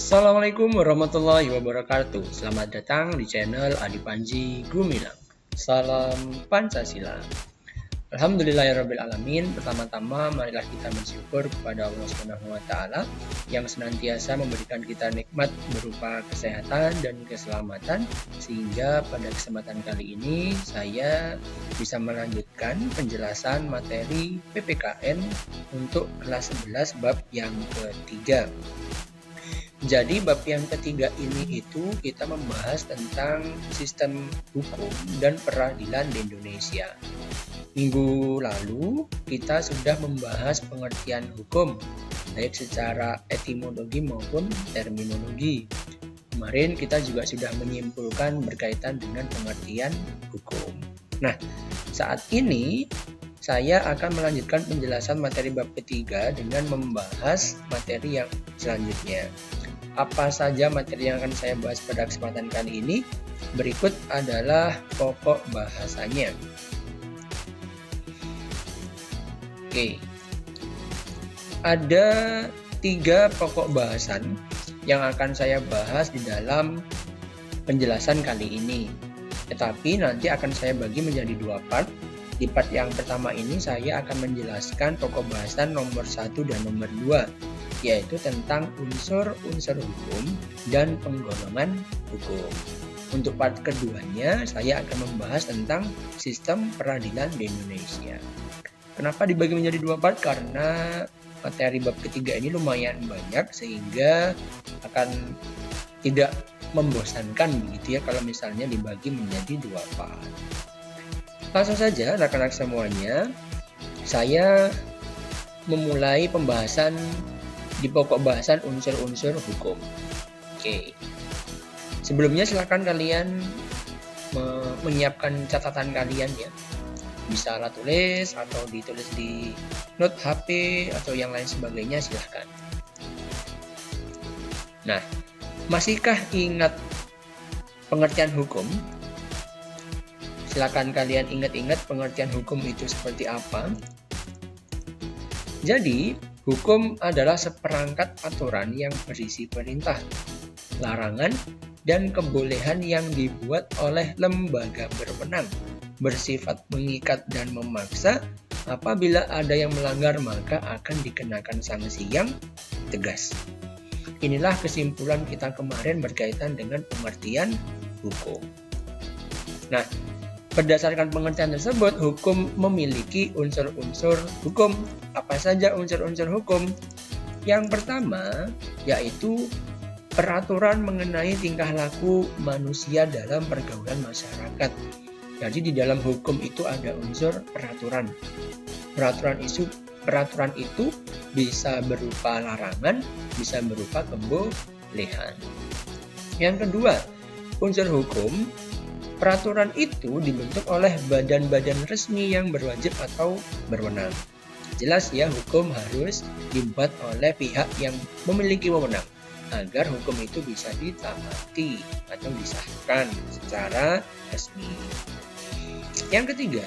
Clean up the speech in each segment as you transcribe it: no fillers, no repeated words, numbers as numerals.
Assalamualaikum warahmatullahi wabarakatuh. Selamat datang di channel Adi Panji Gumilang. Salam Pancasila. Alhamdulillahirrabbilalamin. Pertama-tama marilah kita bersyukur kepada Allah SWT yang senantiasa memberikan kita nikmat berupa kesehatan dan keselamatan, sehingga pada kesempatan kali ini saya bisa melanjutkan penjelasan materi PPKN untuk kelas 11 bab yang ketiga. Jadi bab yang ketiga ini itu kita membahas tentang sistem hukum dan peradilan di Indonesia. Minggu lalu kita sudah membahas pengertian hukum, baik secara etimologi maupun terminologi. Kemarin kita juga sudah menyimpulkan berkaitan dengan pengertian hukum. Nah, saat ini saya akan melanjutkan penjelasan materi bab ketiga dengan membahas materi yang selanjutnya. Apa saja materi yang akan saya bahas pada kesempatan kali ini? Berikut adalah pokok bahasanya. Oke. Ada 3 pokok bahasan yang akan saya bahas di dalam penjelasan kali ini. Tetapi nanti akan saya bagi menjadi 2 part. Di part yang pertama ini saya akan menjelaskan pokok bahasan nomor 1 dan nomor 2, yaitu tentang unsur-unsur hukum dan penggolongan hukum. Untuk part keduanya, saya akan membahas tentang sistem peradilan di Indonesia. Kenapa dibagi menjadi 2 part? Karena materi bab ketiga ini lumayan banyak, sehingga akan tidak membosankan begitu ya kalau misalnya dibagi menjadi 2 part. Langsung saja anak-anak semuanya, saya memulai pembahasan di pokok bahasan unsur-unsur hukum. Oke. Sebelumnya silakan kalian menyiapkan catatan kalian ya. Bisa alat tulis atau ditulis di note HP atau yang lain sebagainya, silahkan. Nah, masihkah ingat pengertian hukum? Silakan kalian ingat-ingat pengertian hukum itu seperti apa. Jadi, hukum adalah seperangkat aturan yang berisi perintah, larangan, dan kebolehan yang dibuat oleh lembaga berwenang, bersifat mengikat dan memaksa. Apabila ada yang melanggar, maka akan dikenakan sanksi yang tegas. Inilah kesimpulan kita kemarin berkaitan dengan pengertian hukum. Nah, berdasarkan pengertian tersebut, hukum memiliki unsur-unsur hukum. Apa saja unsur-unsur hukum? Yang pertama, yaitu peraturan mengenai tingkah laku manusia dalam pergaulan masyarakat. Jadi di dalam hukum itu ada unsur peraturan. Peraturan itu bisa berupa larangan, bisa berupa kebolehan. Yang kedua, unsur hukum, peraturan itu dibentuk oleh badan-badan resmi yang berwajib atau berwenang. Jelas ya, hukum harus dibuat oleh pihak yang memiliki wewenang agar hukum itu bisa ditaati atau disahkan secara resmi. Yang ketiga,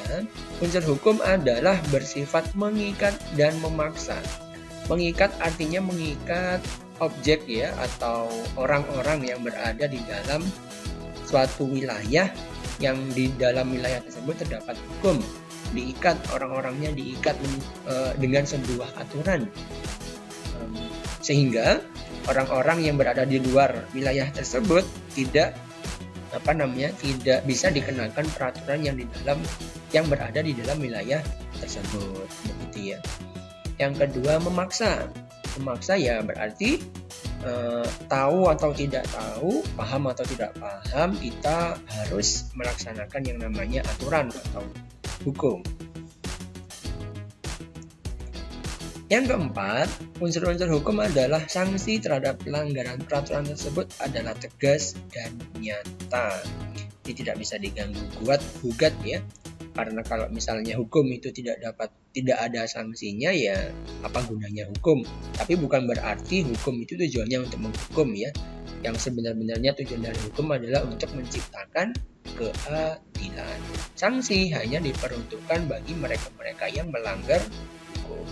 unsur hukum adalah bersifat mengikat dan memaksa. Mengikat artinya mengikat objek ya, atau orang-orang yang berada di dalam suatu wilayah, yang di dalam wilayah tersebut terdapat hukum. Diikat, orang-orangnya diikat dengan sebuah aturan, sehingga orang-orang yang berada di luar wilayah tersebut tidak bisa dikenakan peraturan yang berada di dalam wilayah tersebut, begitu ya. Yang kedua, memaksa. Memaksa ya berarti tahu atau tidak tahu, paham atau tidak paham, kita harus melaksanakan yang namanya aturan atau hukum. Yang keempat, unsur-unsur hukum adalah sanksi terhadap pelanggaran peraturan tersebut adalah tegas dan nyata. Ini tidak bisa diganggu gugat ya. Karena kalau misalnya hukum itu tidak ada sanksinya, ya apa gunanya hukum? Tapi bukan berarti hukum itu tujuannya untuk menghukum ya. Yang sebenarnya tujuan dari hukum adalah untuk menciptakan keadilan. Sanksi hanya diperuntukkan bagi mereka-mereka yang melanggar hukum.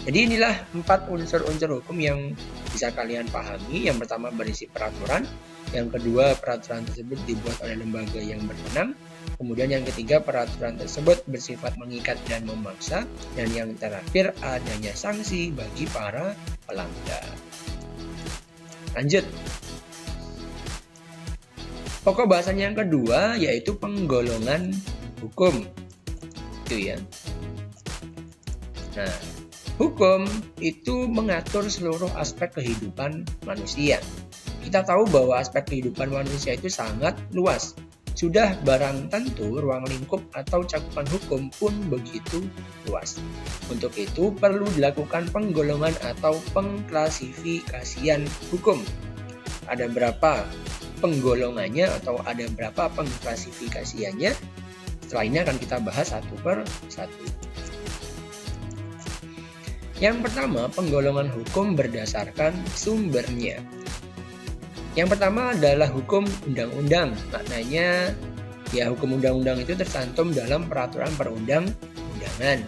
Jadi inilah 4 unsur-unsur hukum yang bisa kalian pahami. Yang pertama berisi peraturan, yang kedua peraturan tersebut dibuat oleh lembaga yang berwenang, kemudian yang ketiga peraturan tersebut bersifat mengikat dan memaksa, dan yang terakhir adanya sanksi bagi para pelanggar. Lanjut. Pokok bahasan yang kedua yaitu penggolongan hukum. Itu ya. Nah, hukum itu mengatur seluruh aspek kehidupan manusia. Kita tahu bahwa aspek kehidupan manusia itu sangat luas. Sudah barang tentu ruang lingkup atau cakupan hukum pun begitu luas. Untuk itu perlu dilakukan penggolongan atau pengklasifikasian hukum. Ada berapa penggolongannya atau ada berapa pengklasifikasiannya? Setelah ini akan kita bahas satu per satu. Yang pertama, penggolongan hukum berdasarkan sumbernya. Yang pertama adalah hukum undang-undang. Maknanya, ya hukum undang-undang itu tercantum dalam peraturan perundang-undangan.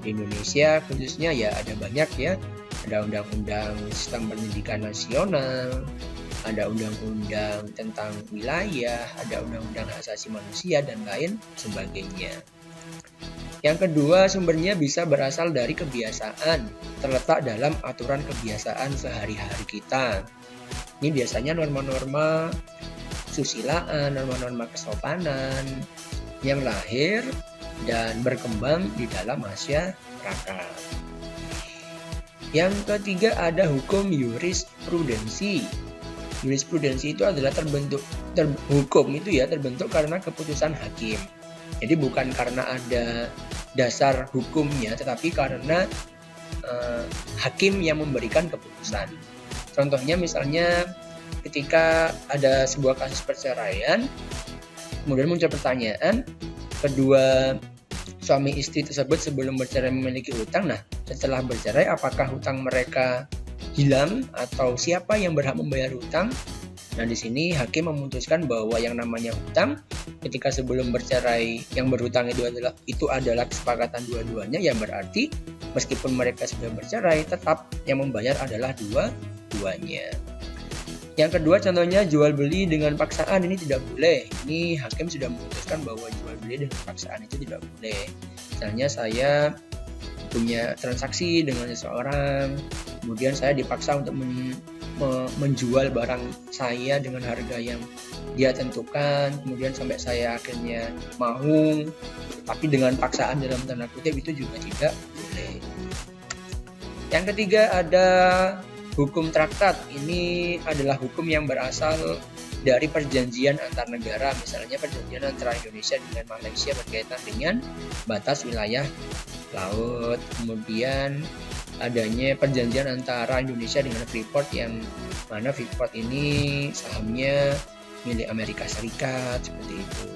Di Indonesia khususnya ya ada banyak ya. Ada undang-undang sistem pendidikan nasional, ada undang-undang tentang wilayah, ada undang-undang hak asasi manusia, dan lain sebagainya. Yang kedua, sumbernya bisa berasal dari kebiasaan, terletak dalam aturan kebiasaan sehari-hari kita. Ini biasanya norma-norma susilaan, norma-norma kesopanan yang lahir dan berkembang di dalam masyarakat. Yang ketiga ada hukum jurisprudensi. Jurisprudensi itu adalah hukum itu ya terbentuk karena keputusan hakim. Jadi bukan karena ada dasar hukumnya, tetapi karena hakim yang memberikan keputusan. Contohnya misalnya ketika ada sebuah kasus perceraian, kemudian muncul pertanyaan, kedua suami istri tersebut sebelum bercerai memiliki hutang. Nah, setelah bercerai apakah hutang mereka hilang atau siapa yang berhak membayar hutang? Nah, di sini hakim memutuskan bahwa yang namanya hutang ketika sebelum bercerai yang berhutang itu adalah kesepakatan dua-duanya, yang berarti meskipun mereka sudah bercerai tetap yang membayar adalah dua-duanya. Yang kedua contohnya jual beli dengan paksaan, ini tidak boleh. Ini hakim sudah memutuskan bahwa jual beli dengan paksaan itu tidak boleh. Misalnya saya punya transaksi dengan seseorang, kemudian saya dipaksa untuk menjual barang saya dengan harga yang dia tentukan, kemudian sampai saya akhirnya mau, tapi dengan paksaan dalam tanda kutip, itu juga tidak boleh. Yang ketiga ada hukum traktat. Ini adalah hukum yang berasal dari perjanjian antar negara, misalnya perjanjian antara Indonesia dengan Malaysia berkaitan dengan batas wilayah laut, kemudian adanya perjanjian antara Indonesia dengan Freeport, yang mana Freeport ini sahamnya milik Amerika Serikat, seperti itu.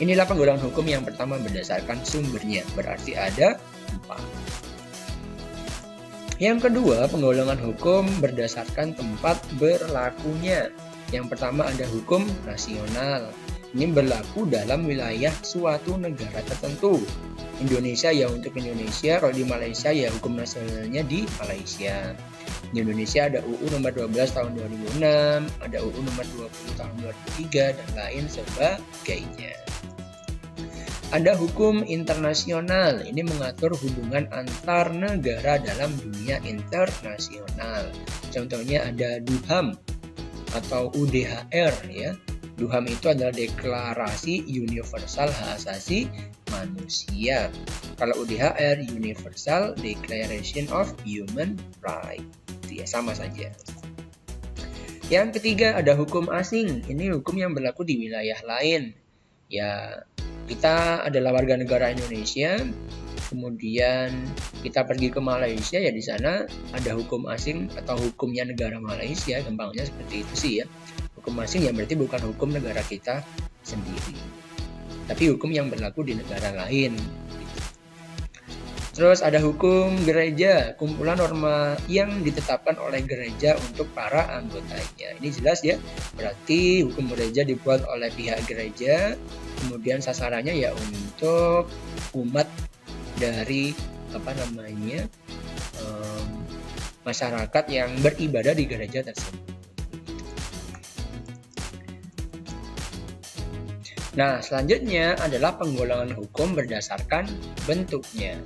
Inilah penggolongan hukum yang pertama berdasarkan sumbernya, berarti ada 4. Yang kedua, penggolongan hukum berdasarkan tempat berlakunya. Yang pertama ada hukum nasional. Ini berlaku dalam wilayah suatu negara tertentu. Indonesia ya untuk Indonesia, kalau di Malaysia ya hukum nasionalnya di Malaysia. Di Indonesia ada UU nomor 12 tahun 2006, ada UU nomor 20 tahun 2003, dan lain sebagainya. Ada hukum internasional. Ini mengatur hubungan antar negara dalam dunia internasional. Contohnya ada DUHAM atau UDHR ya. DUHAM itu adalah Deklarasi Universal Hak Asasi Manusia. Kalau UDHR Universal Declaration of Human Rights. Itu ya sama saja. Yang ketiga ada hukum asing. Ini hukum yang berlaku di wilayah lain. Ya, kita adalah warga negara Indonesia, kemudian kita pergi ke Malaysia, ya di sana ada hukum asing atau hukumnya negara Malaysia, gampangnya seperti itu sih ya. Hukum asing ya berarti bukan hukum negara kita sendiri, tapi hukum yang berlaku di negara lain. Terus ada hukum gereja, kumpulan norma yang ditetapkan oleh gereja untuk para anggotanya. Ini jelas ya, berarti hukum gereja dibuat oleh pihak gereja, kemudian sasarannya ya untuk umat dari masyarakat yang beribadah di gereja tersebut. Nah, selanjutnya adalah penggolongan hukum berdasarkan bentuknya.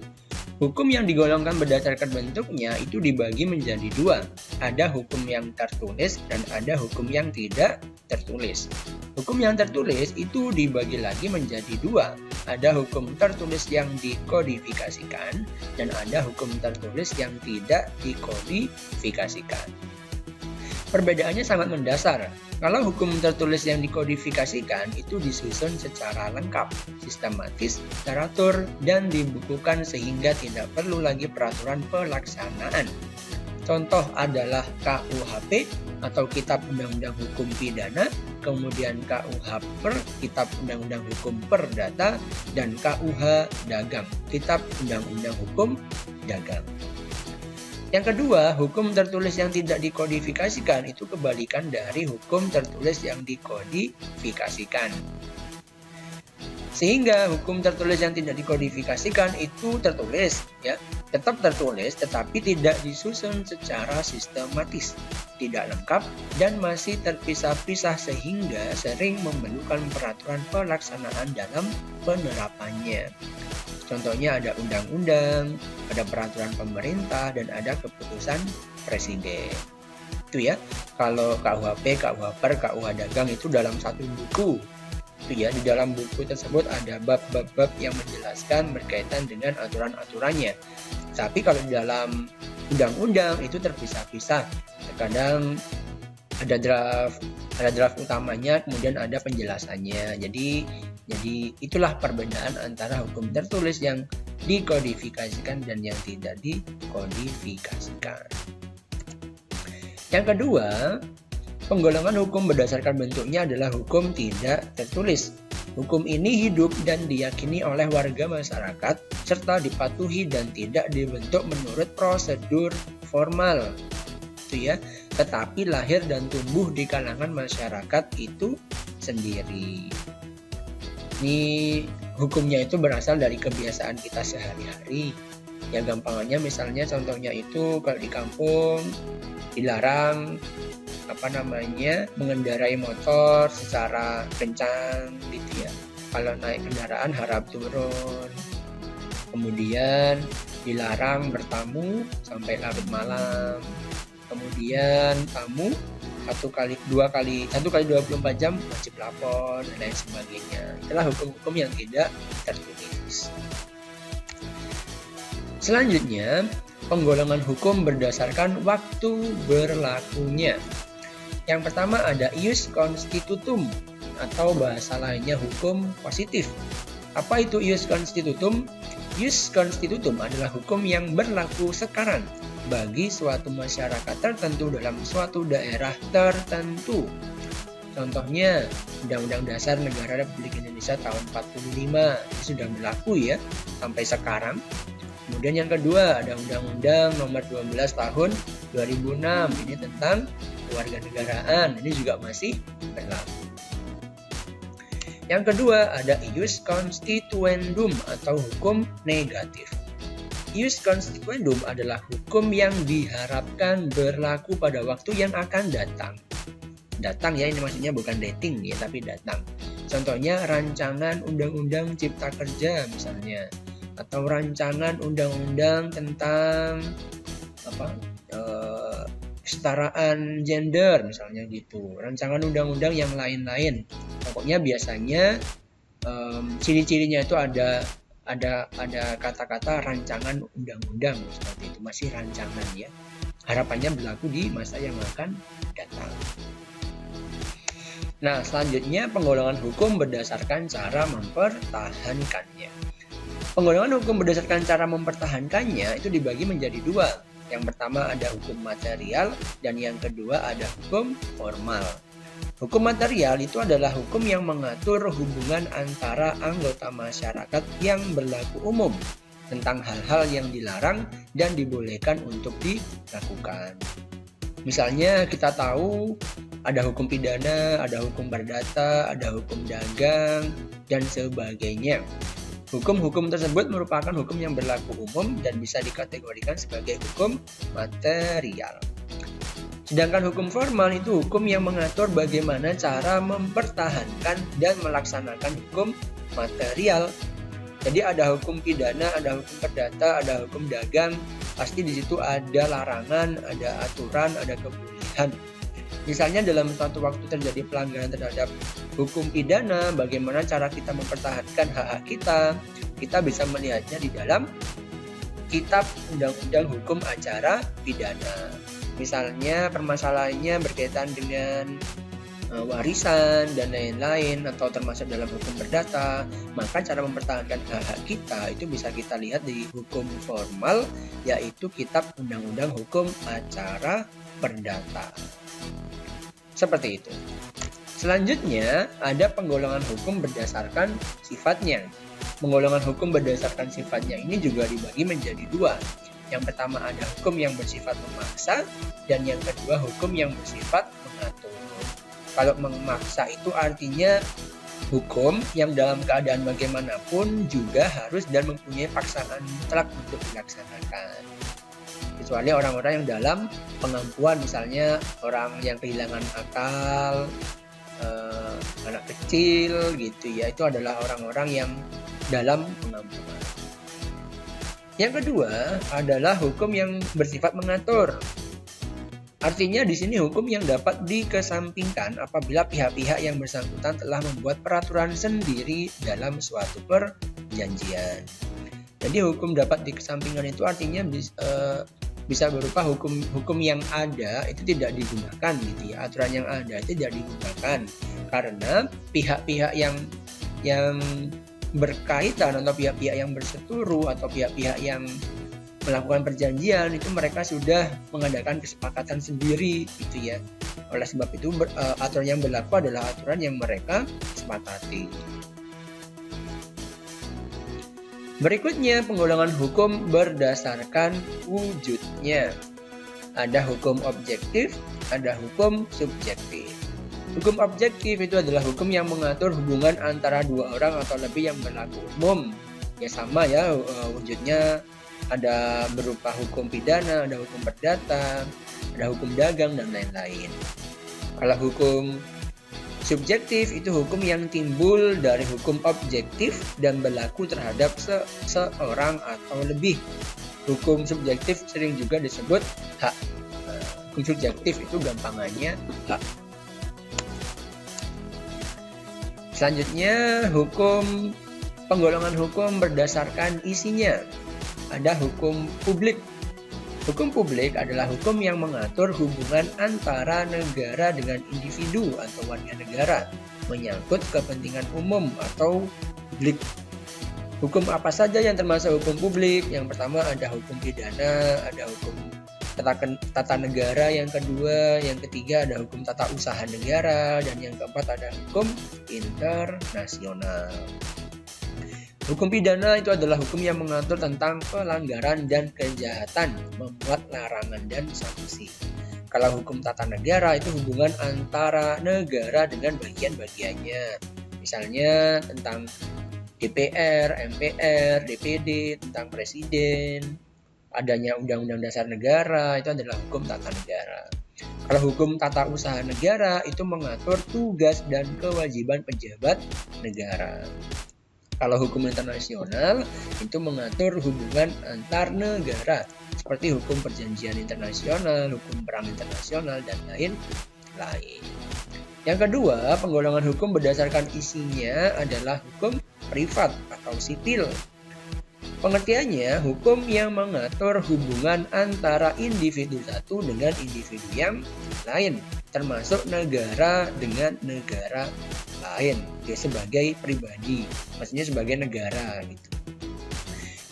Hukum yang digolongkan berdasarkan bentuknya itu dibagi menjadi dua. Ada hukum yang tertulis dan ada hukum yang tidak tertulis. Hukum yang tertulis itu dibagi lagi menjadi dua. Ada hukum tertulis yang dikodifikasikan dan ada hukum tertulis yang tidak dikodifikasikan. Perbedaannya sangat mendasar. Kalau hukum tertulis yang dikodifikasikan itu disusun secara lengkap, sistematis, teratur, dan dibukukan sehingga tidak perlu lagi peraturan pelaksanaan. Contoh adalah KUHP atau Kitab Undang-Undang Hukum Pidana, kemudian KUHPER, Kitab Undang-Undang Hukum Perdata, dan KUH Dagang, Kitab Undang-Undang Hukum Dagang. Yang kedua, hukum tertulis yang tidak dikodifikasikan itu kebalikan dari hukum tertulis yang dikodifikasikan. Sehingga hukum tertulis yang tidak dikodifikasikan itu tertulis, ya, tetap tertulis tetapi tidak disusun secara sistematis, tidak lengkap dan masih terpisah-pisah sehingga sering memerlukan peraturan pelaksanaan dalam penerapannya. Contohnya ada undang-undang, ada peraturan pemerintah, dan ada keputusan presiden. Itu ya, kalau KUHP, KUHPER, KUH Dagang itu dalam satu buku. Itu ya, di dalam buku tersebut ada bab-bab yang menjelaskan berkaitan dengan aturan-aturannya. Tapi kalau di dalam undang-undang itu terpisah-pisah. Terkadang ada draft utamanya, kemudian ada penjelasannya. Jadi itulah perbedaan antara hukum tertulis yang dikodifikasikan dan yang tidak dikodifikasikan. Yang kedua, penggolongan hukum berdasarkan bentuknya adalah hukum tidak tertulis. Hukum ini hidup dan diyakini oleh warga masyarakat serta dipatuhi dan tidak dibentuk menurut prosedur formal. Itu ya, tetapi lahir dan tumbuh di kalangan masyarakat itu sendiri. Ini hukumnya itu berasal dari kebiasaan kita sehari-hari. Ya gampangnya misalnya contohnya itu kalau di kampung dilarang mengendarai motor secara kencang gitu ya. Kalau naik kendaraan harap turun. Kemudian dilarang bertamu sampai larut malam. Kemudian tamu 1 kali 24 jam wajib lapor dan lain sebagainya. Itulah hukum-hukum yang tidak tertulis. Selanjutnya, penggolongan hukum berdasarkan waktu berlakunya. Yang pertama ada ius constitutum atau bahasa lainnya hukum positif. Apa itu ius constitutum? Ius constitutum adalah hukum yang berlaku sekarang bagi suatu masyarakat tertentu dalam suatu daerah tertentu. Contohnya, Undang-Undang Dasar Negara Republik Indonesia tahun 45 itu sudah berlaku ya sampai sekarang. Kemudian yang kedua ada Undang-Undang Nomor 12 Tahun 2006 ini tentang kewarganegaraan, ini juga masih berlaku. Yang kedua ada ius constituendum atau hukum negatif. Ius constituendum adalah hukum yang diharapkan berlaku pada waktu yang akan datang. Datang ya, ini maksudnya bukan dating ya, tapi datang. Contohnya rancangan undang-undang cipta kerja misalnya, atau rancangan undang-undang tentang kesetaraan gender misalnya gitu. Rancangan undang-undang yang lain-lain. Pokoknya biasanya ciri-cirinya itu ada kata-kata rancangan undang-undang seperti itu, masih rancangan ya. Harapannya berlaku di masa yang akan datang. Nah, selanjutnya penggolongan hukum berdasarkan cara mempertahankannya. Penggolongan hukum berdasarkan cara mempertahankannya itu dibagi menjadi dua. Yang pertama ada hukum material dan yang kedua ada hukum formal. Hukum material itu adalah hukum yang mengatur hubungan antara anggota masyarakat yang berlaku umum tentang hal-hal yang dilarang dan dibolehkan untuk dilakukan. Misalnya kita tahu ada hukum pidana, ada hukum perdata, ada hukum dagang, dan sebagainya. Hukum-hukum tersebut merupakan hukum yang berlaku umum dan bisa dikategorikan sebagai hukum material. Sedangkan hukum formal itu hukum yang mengatur bagaimana cara mempertahankan dan melaksanakan hukum material. Jadi ada hukum pidana, ada hukum perdata, ada hukum dagang. Pasti di situ ada larangan, ada aturan, ada kebolehan. Misalnya dalam suatu waktu terjadi pelanggaran terhadap hukum pidana, bagaimana cara kita mempertahankan hak-hak kita? Kita bisa melihatnya di dalam Kitab Undang-Undang Hukum Acara Pidana. Misalnya permasalahannya berkaitan dengan warisan dan lain-lain atau termasuk dalam hukum perdata, maka cara mempertahankan hak-hak kita itu bisa kita lihat di hukum formal, yaitu Kitab Undang-Undang Hukum Acara Perdata. Seperti itu. Selanjutnya ada penggolongan hukum berdasarkan sifatnya. Penggolongan hukum berdasarkan sifatnya ini juga dibagi menjadi dua. Yang pertama ada hukum yang bersifat memaksa, dan yang kedua hukum yang bersifat mengatur. Kalau memaksa itu artinya hukum yang dalam keadaan bagaimanapun juga harus dan mempunyai paksaan mutlak untuk dilaksanakan. Kecuali orang-orang yang dalam pengampuan, misalnya orang yang kehilangan akal, anak kecil gitu ya, itu adalah orang-orang yang dalam pengampuan. Yang kedua adalah hukum yang bersifat mengatur. Artinya di sini hukum yang dapat dikesampingkan apabila pihak-pihak yang bersangkutan telah membuat peraturan sendiri dalam suatu perjanjian. Jadi hukum dapat dikesampingkan itu artinya bisa berupa hukum yang ada itu tidak digunakan gitu ya. Aturan yang ada itu tidak digunakan karena pihak-pihak yang berkaitan atau pihak-pihak yang berseteru atau pihak-pihak yang melakukan perjanjian itu mereka sudah mengadakan kesepakatan sendiri gitu ya. Oleh sebab itu aturan yang berlaku adalah aturan yang mereka sepakati. Berikutnya penggolongan hukum berdasarkan wujudnya. Ada hukum objektif, ada hukum subjektif. Hukum objektif itu adalah hukum yang mengatur hubungan antara dua orang atau lebih yang berlaku umum. Ya sama ya wujudnya, ada berupa hukum pidana, ada hukum perdata, ada hukum dagang dan lain-lain. Kalau hukum subjektif itu hukum yang timbul dari hukum objektif dan berlaku terhadap seorang atau lebih. Hukum subjektif sering juga disebut hak. Hukum subjektif itu gampangannya hak. Selanjutnya penggolongan hukum berdasarkan isinya. Ada hukum publik. Hukum publik adalah hukum yang mengatur hubungan antara negara dengan individu atau warga negara, menyangkut kepentingan umum atau publik. Hukum apa saja yang termasuk hukum publik? Yang pertama ada hukum pidana, ada hukum tata negara, yang kedua, yang ketiga ada hukum tata usaha negara, dan yang keempat ada hukum internasional. Hukum pidana itu adalah hukum yang mengatur tentang pelanggaran dan kejahatan, membuat larangan dan sanksi. Kalau hukum tata negara itu hubungan antara negara dengan bagian-bagiannya. Misalnya tentang DPR, MPR, DPD, tentang presiden, adanya Undang-Undang Dasar Negara, itu adalah hukum tata negara. Kalau hukum tata usaha negara itu mengatur tugas dan kewajiban pejabat negara. Kalau hukum internasional itu mengatur hubungan antar negara, seperti hukum perjanjian internasional, hukum perang internasional, dan lain-lain. Yang kedua, penggolongan hukum berdasarkan isinya adalah hukum privat atau sipil. Pengertiannya, hukum yang mengatur hubungan antara individu satu dengan individu yang lain, termasuk negara dengan negara lain, ya, sebagai pribadi, maksudnya sebagai negara gitu.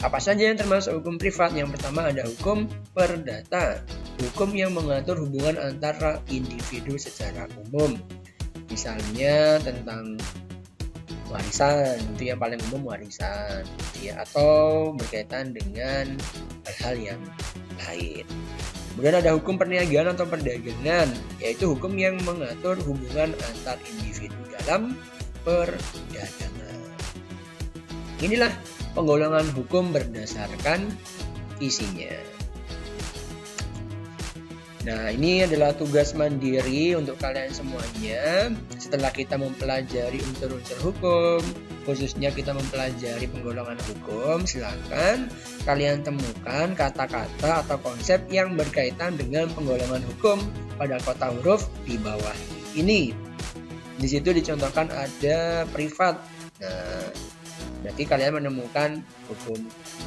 Apa saja yang termasuk hukum privat? Yang pertama ada hukum perdata, hukum yang mengatur hubungan antara individu secara umum. Misalnya tentang warisan, itu yang paling umum warisan, ya, atau berkaitan dengan hal-hal yang lain. Kemudian ada hukum perniagaan atau perdagangan, yaitu hukum yang mengatur hubungan antar individu dalam perdagangan. Inilah penggolongan hukum berdasarkan isinya. Nah, ini adalah tugas mandiri untuk kalian semuanya. Setelah kita mempelajari unsur-unsur hukum, khususnya kita mempelajari penggolongan hukum, silakan kalian temukan kata-kata atau konsep yang berkaitan dengan penggolongan hukum pada kota huruf di bawah ini. Di situ dicontohkan ada privat. Nah, berarti kalian menemukan hukum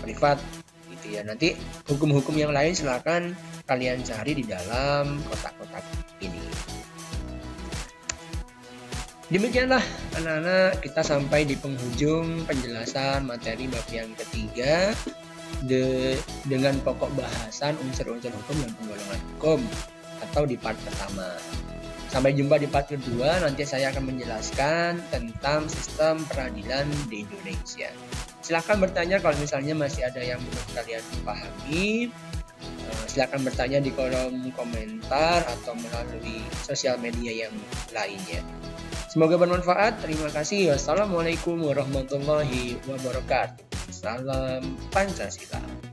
privat gitu ya. Nanti hukum-hukum yang lain silakan kalian cari di dalam kotak-kotak ini. Demikianlah anak-anak, kita sampai di penghujung penjelasan materi bab yang ketiga dengan pokok bahasan unsur-unsur hukum dan penggolongan hukum atau di part pertama. Sampai jumpa di part kedua, nanti saya akan menjelaskan tentang sistem peradilan di Indonesia. Silahkan bertanya kalau misalnya masih ada yang belum kalian pahami. Silahkan bertanya di kolom komentar atau melalui sosial media yang lainnya. Semoga bermanfaat. Terima kasih. Wassalamualaikum warahmatullahi wabarakatuh. Salam Pancasila.